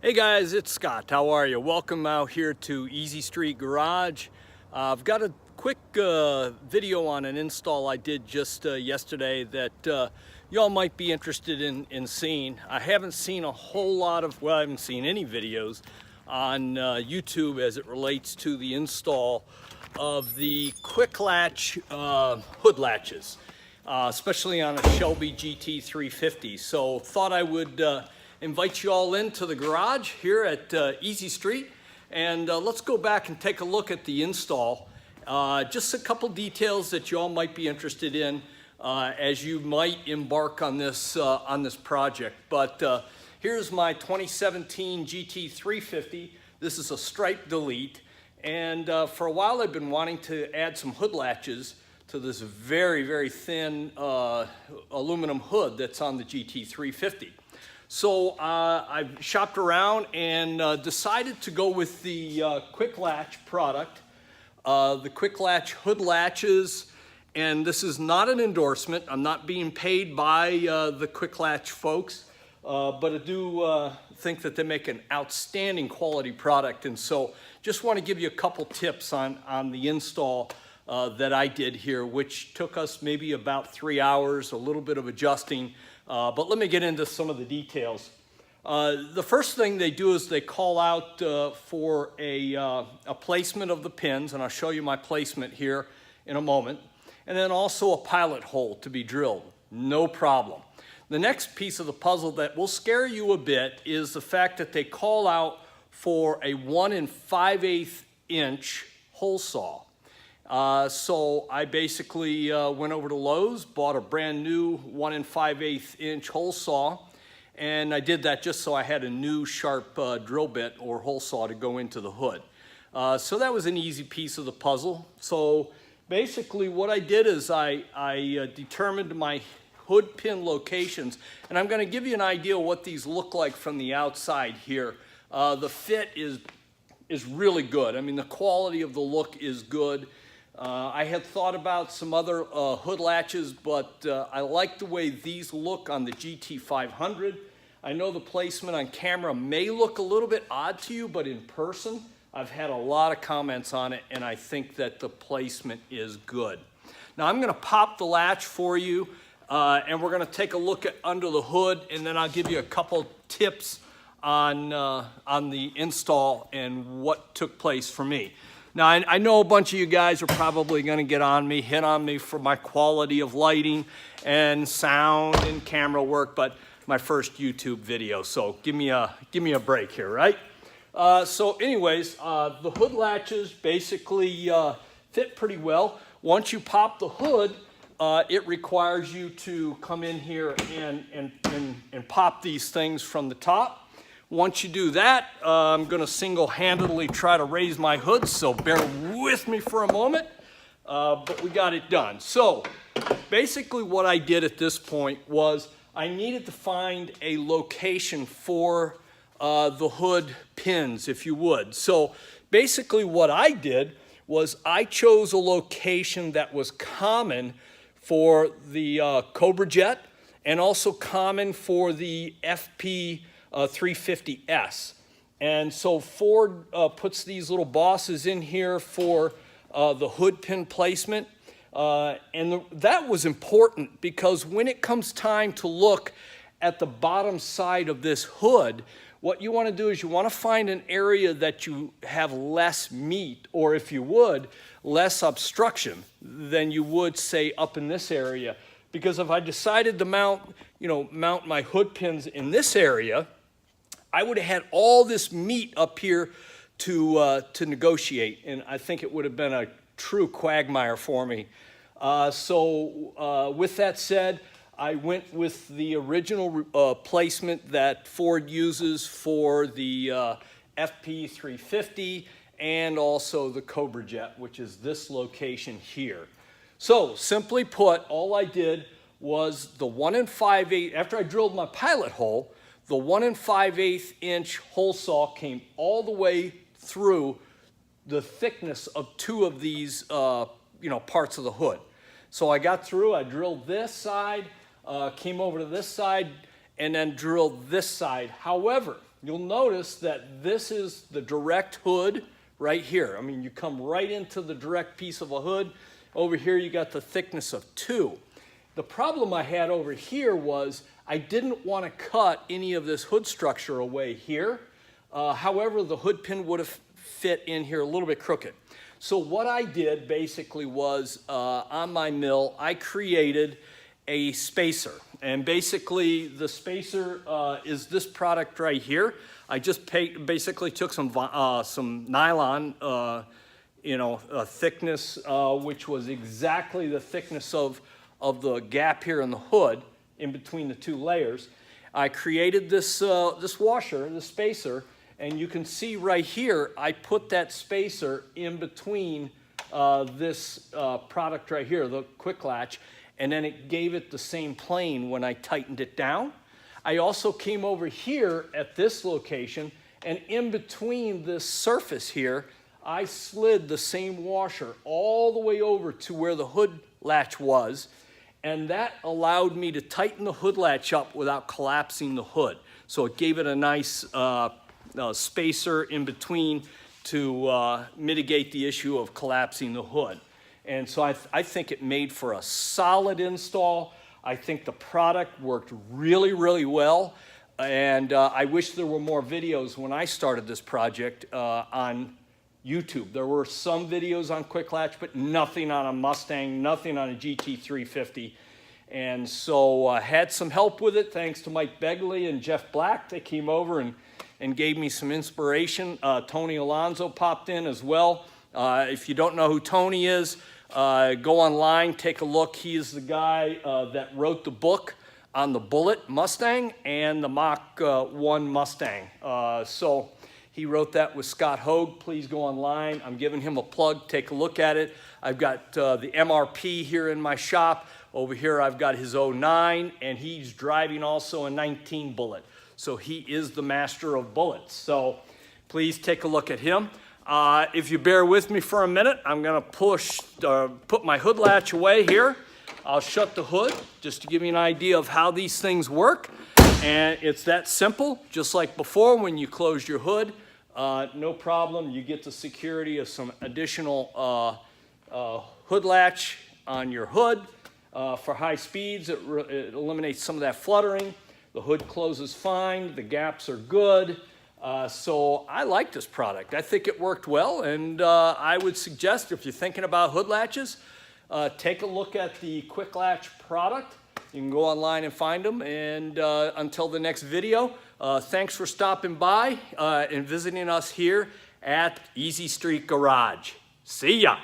Hey guys, it's Scott. How are you? Welcome out here to Easy Street Garage. I've got a quick video on an install I did just yesterday that y'all might be interested in seeing. I haven't seen a whole lot of, well, I haven't seen any videos on YouTube as it relates to the install of the Quick Latch hood latches, especially on a Shelby GT350. So thought I would invite you all into the garage here at Easy Street, and let's go back and take a look at the install. Just a couple details that you all might be interested in as you might embark on this project. But here's my 2017 GT350. This is a stripe delete, and for a while I've been wanting to add some hood latches to this very thin aluminum hood that's on the GT350. So I've shopped around and decided to go with the Quick Latch product, the Quick Latch hood latches. And this is not an endorsement. I'm not being paid by the Quick Latch folks, but I do think that they make an outstanding quality product. And so just want to give you a couple tips on the install that I did here, which took us maybe about 3 hours, a little bit of adjusting. But let me get into some of the details. The first thing they do is they call out for a placement of the pins, and I'll show you my placement here in a moment, and then also a pilot hole to be drilled. No problem. The next piece of the puzzle that will scare you a bit is the fact that they call out for a 1 5/8 inch hole saw. So I basically went over to Lowe's, bought a brand new 1 5/8 inch hole saw, and I did that just so I had a new sharp drill bit or hole saw to go into the hood. So that was an easy piece of the puzzle. So basically what I did is I determined my hood pin locations, and I'm going to give you an idea of what these look like from the outside here. The fit is really good. I mean, the quality of the look is good. I had thought about some other hood latches, but I like the way these look on the GT500. I know the placement on camera may look a little bit odd to you, but in person, I've had a lot of comments on it, and I think that the placement is good. Now I'm gonna pop the latch for you, and we're gonna take a look at under the hood, and then I'll give you a couple tips on the install and what took place for me. Now, I know a bunch of you guys are probably going to hit on me for my quality of lighting and sound and camera work, but my first YouTube video, so give me a break here, right? So anyways, the hood latches basically fit pretty well. Once you pop the hood, it requires you to come in here and pop these things from the top. Once you do that, I'm going to single-handedly try to raise my hood, so bear with me for a moment, but we got it done. So basically what I did at this point was I needed to find a location for the hood pins, if you would. So basically what I did was I chose a location that was common for the Cobra Jet and also common for the FP 350S. And so Ford puts these little bosses in here for the hood pin placement. That was important because when it comes time to look at the bottom side of this hood, what you want to do is you want to find an area that you have less meat, or if you would, less obstruction than you would, say, up in this area. Because if I decided to mount my hood pins in this area, I would have had all this meat up here to negotiate, and I think it would have been a true quagmire for me. So with that said, I went with the original placement that Ford uses for the FP 350 and also the Cobra Jet, which is this location here. So simply put, all I did was the 1 5/8, after I drilled my pilot hole, the 1 5/8 inch hole saw came all the way through the thickness of 2 of these parts of the hood. So I got through, I drilled this side, came over to this side, and then drilled this side. However, you'll notice that this is the direct hood right here. I mean, you come right into the direct piece of a hood. Over here, you got the thickness of 2. The problem I had over here was I didn't want to cut any of this hood structure away here. However, the hood pin would have fit in here a little bit crooked. So what I did basically was on my mill, I created a spacer. And basically the spacer is this product right here. I just basically took some nylon, thickness, which was exactly the thickness of the gap here in the hood in between the 2 layers. I created this washer, this spacer, and you can see right here, I put that spacer in between this product right here, the Quick Latch, and then it gave it the same plane when I tightened it down. I also came over here at this location, and in between this surface here, I slid the same washer all the way over to where the hood latch was, and that allowed me to tighten the hood latch up without collapsing the hood. So it gave it a nice spacer in between to mitigate the issue of collapsing the hood. And so I think it made for a solid install. I think the product worked really, really well. And I wish there were more videos when I started this project on YouTube. There were some videos on Quick Latch, but nothing on a Mustang, nothing on a GT350. And so I had some help with it thanks to Mike Begley and Jeff Black. They came over and gave me some inspiration. Tony Alonso popped in as well. If you don't know who Tony is, go online, take a look. He is the guy that wrote the book on the Bullet Mustang and the Mach 1 Mustang. So he wrote that with Scott Hogue. Please go online. I'm giving him a plug. Take a look at it. I've got the MRP here in my shop. Over here I've got his 09, and he's driving also a 19 Bullet. So he is the master of bullets. So please take a look at him. If you bear with me for a minute, I'm going to put my hood latch away here. I'll shut the hood just to give you an idea of how these things work. And it's that simple, just like before when you closed your hood. No problem. You get the security of some additional hood latch on your hood. For high speeds, it eliminates some of that fluttering. The hood closes fine. The gaps are good. So I like this product. I think it worked well, and I would suggest if you're thinking about hood latches, take a look at the Quick Latch product. You can go online and find them. And until the next video, thanks for stopping by and visiting us here at Easy Street Garage. See ya.